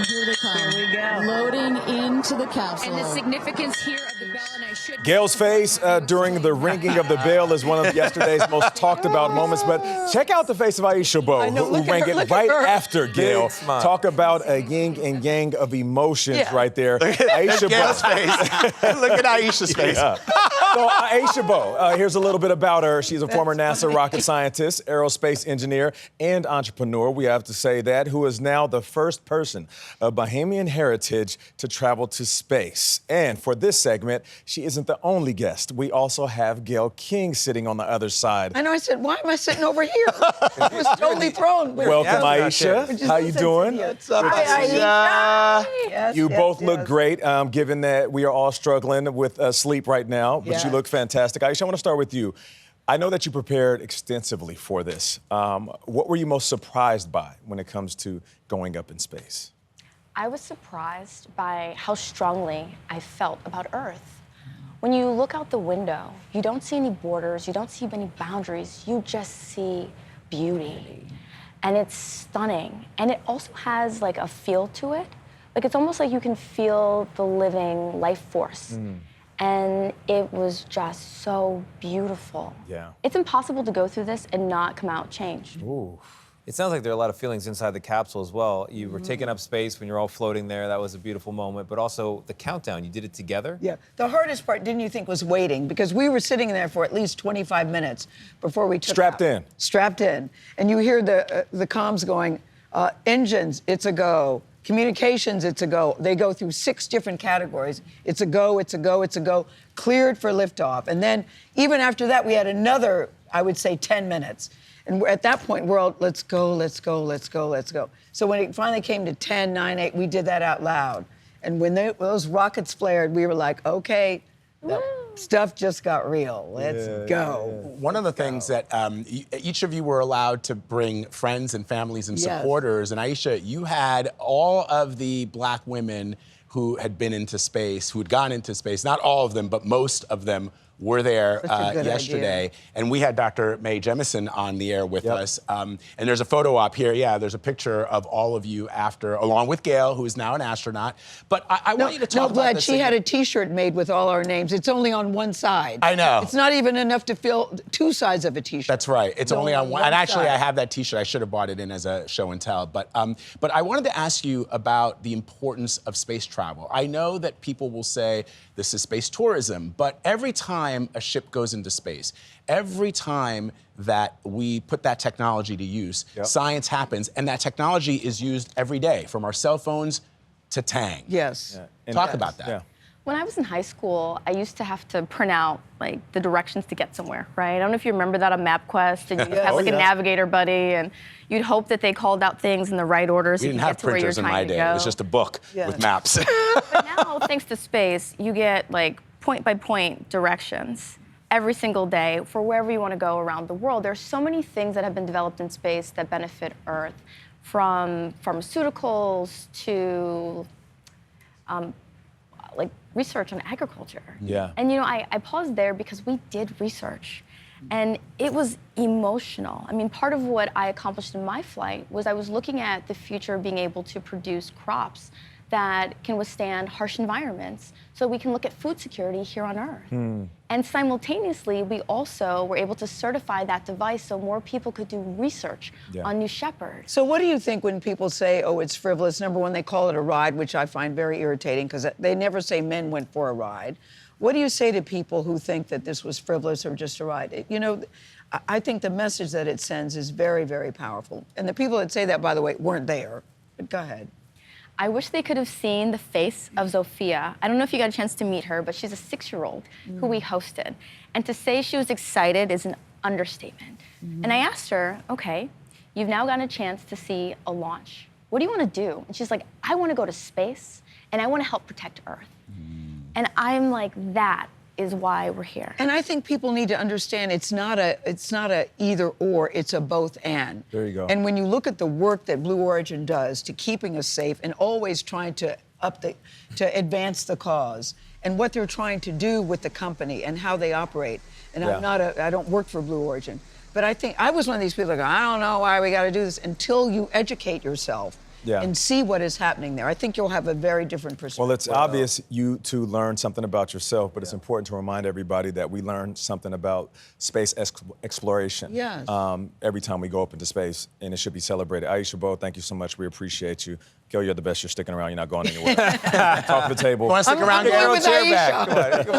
And here they come. Here we go. Loading into the capsule. And the significance here of the bell, and I should... Gayle's face during the ringing of the bell is one of yesterday's most talked about moments. But check out the face of Aisha Bowe, who rang it right after Gayle. Talk about a yin and yang of emotions right there. Aisha Gayle's face. Look at Aisha's face. Yeah. So Aisha Bowe, here's a little bit about her. She's a former NASA rocket scientist, aerospace engineer, and entrepreneur. We have to say that, who is now the first person of Bahamian heritage to travel to space. And for this segment, she isn't the only guest. We also have Gayle King sitting on the other side. I know, I said, why am I sitting over here? I was totally thrown. Welcome, Aisha. How you doing? What's up, Hi, Aisha? Yes, You yes, both look yes. great, given that we are all struggling with sleep right now, but you look fantastic. Aisha, I want to start with you. I know that you prepared extensively for this. What were you most surprised by when it comes to going up in space? I was surprised by how strongly I felt about Earth. When you look out the window, you don't see any borders, you don't see any boundaries, you just see beauty. And it's stunning. And it also has like a feel to it. Like it's almost like you can feel the living life force. And it was just so beautiful. Yeah. It's impossible to go through this and not come out changed. Ooh. It sounds like there are a lot of feelings inside the capsule as well. You were taking up space when you're all floating there. That was a beautiful moment. But also the countdown, you did it together? Yeah. The hardest part, didn't you think, was waiting? Because we were sitting there for at least 25 minutes before we took Strapped in. Strapped in. And you hear the comms going, engines, it's a go. Communications, it's a go. They go through 6 different categories. It's a go, it's a go, it's a go. Cleared for liftoff. And then even after that, we had another, I would say, 10 minutes. And at that point, we're all, let's go, let's go, let's go, let's go. So when it finally came to 10, 9, 8, we did that out loud. And when those rockets flared, we were like, okay, stuff just got real. Let's go. One of the things that each of you were allowed to bring friends and families and supporters. And Aisha, you had all of the Black women who had been into space, who had gone into space, not all of them, but most of them were there yesterday. Idea. And we had Dr. Mae Jemison on the air with us. And there's a photo op here. Yeah, there's a picture of all of you after, along with Gayle, who is now an astronaut. But I want you to talk about this. She had a T-shirt made with all our names. It's only on one side. I know. It's not even enough to fill 2 sides of a T-shirt. That's right. It's only on one. And actually, I have that T-shirt. I should have bought it in as a show and tell. But I wanted to ask you about the importance of space travel. I know that people will say this is space tourism, but every time a ship goes into space, every time that we put that technology to use, science happens, and that technology is used every day, from our cell phones to Tang. Yes. Talk about that. Yeah. When I was in high school, I used to have to print out like the directions to get somewhere, right? I don't know if you remember that on MapQuest, and you'd have like a navigator buddy, and you'd hope that they called out things in the right order so you could get to where you're trying to go. We didn't have printers in my day. It was just a book with maps. But now, thanks to space, you get like point-by-point directions every single day for wherever you want to go around the world. There's so many things that have been developed in space that benefit Earth, from pharmaceuticals to like research on agriculture. Yeah. And you know, I paused there because we did research, and it was emotional. I mean, part of what I accomplished in my flight was I was looking at the future of being able to produce crops that can withstand harsh environments, so we can look at food security here on Earth. And simultaneously, we also were able to certify that device so more people could do research on New Shepard. So what do you think when people say, oh, it's frivolous? Number one, they call it a ride, which I find very irritating because they never say men went for a ride. What do you say to people who think that this was frivolous or just a ride? You know, I think the message that it sends is very, very powerful. And the people that say that, by the way, weren't there. But go ahead. I wish they could have seen the face of Zofia. I don't know if you got a chance to meet her, but she's a 6-year-old who we hosted. And to say she was excited is an understatement. And I asked her, okay, you've now gotten a chance to see a launch. What do you want to do? And she's like, I want to go to space, and I want to help protect Earth. And I'm like, that is why we're here. And I think people need to understand it's not a either or, it's a both and. There you go. And when you look at the work that Blue Origin does to keeping us safe and always trying to advance the cause, and what they're trying to do with the company and how they operate. And I don't work for Blue Origin, but I think I was one of these people that go, I don't know why we got to do this, until you educate yourself and see what is happening there. I think you'll have a very different perspective. Well, it's obvious you two learned something about yourself, but it's important to remind everybody that we learn something about space exploration Yes. every time we go up into space, and it should be celebrated. Aisha Bowe, thank you so much. We appreciate you. Gayle, you're the best. You're sticking around. You're not going anywhere. Talk to the table. Want to stick around, I'm Gayle? with Chair Aisha. back. Come on.